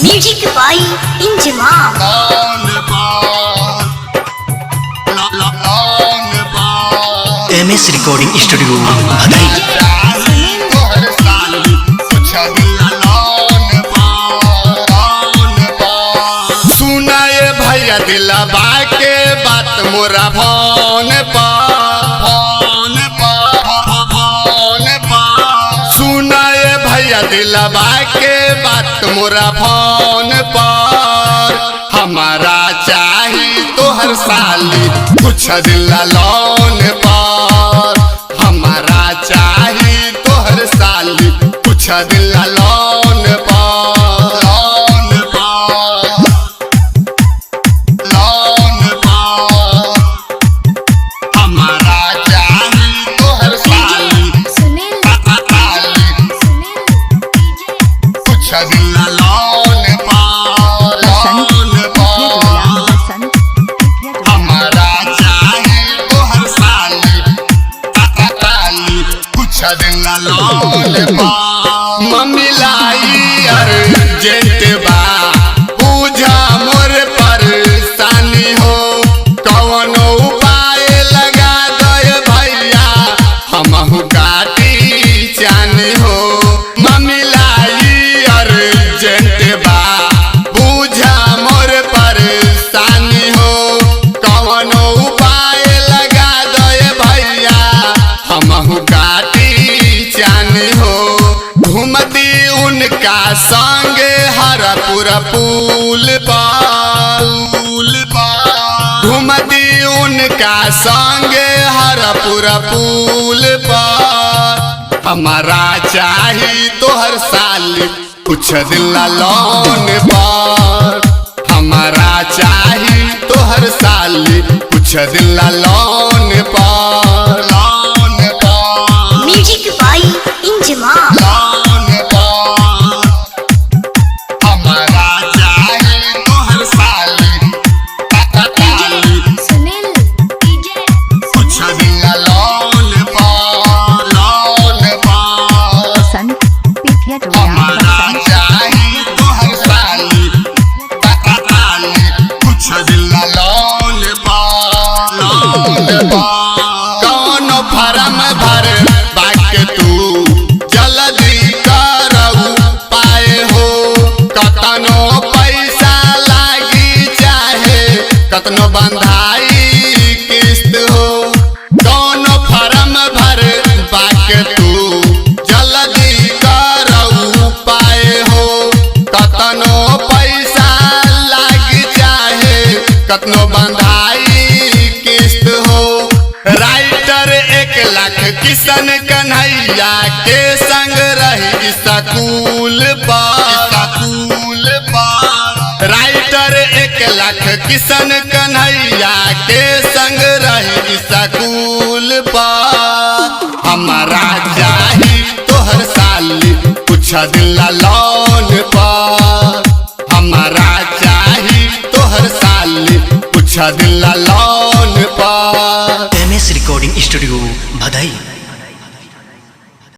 Music बाई Inzamam. MS recording studio भदई। सुनाए भैया दिलबा के बात मोरा फोन सुनाए भैया दिलबा के बात मोरा फोन पर। हमारा चाही तोहर साली कुछ दिल लोन पर। हमारा चाही तोहर साली कुछ दिल लोन पर। हमारा चाही तोहर साली कुछ दिल लोन पर। हमारा चाही तोहर साली कुछ दिल लोन पर। मम्मी लाई अर्जेंट बा पूजा मोर परेशानी हो। कौन उपाय लगा दे भैया हमहु काटी चानी हो। मम्मी लाई अर्जेंट बा पूजा मोर परेशानी हो। कौन उपाय लगा दे भैया हमहु काटी चानी हो। घूमती उनका संग हरपुर पुल पर। घूमती उनका संग हरपुर पुल पर। हमारा चाही तोहर साली कुछ दिल लोन पर। हमारा चाही तोहर साली कुछ दिल लोन पर। म्यूजिक बाई इंजमाम। हमारा चाही तोहर साली कुछ दिल लोन पर। हमारा चाही तोहर साली कुछ दिल लोन पर। कौन फरम भर बाके तू जल्दी करऊ पाए हो। कतनो पैसा लागी चाहे कतनो बंधाई किस्त हो। कौन फरम भर बाके तू जल्दी करऊ पाए हो। कतनो पैसा लागी चाहे कतनो बंधाई किस्त हो। राइटर 1 लाख किशन कन्हैया के संग रही स्कूल पर। राइटर 1 लाख किशन कन्हैया के संग रही स्कूल पर। हमारा चाही तोहर साली कुछ दिल लोन पर। हमारा चाही तोहर साली कुछ दिल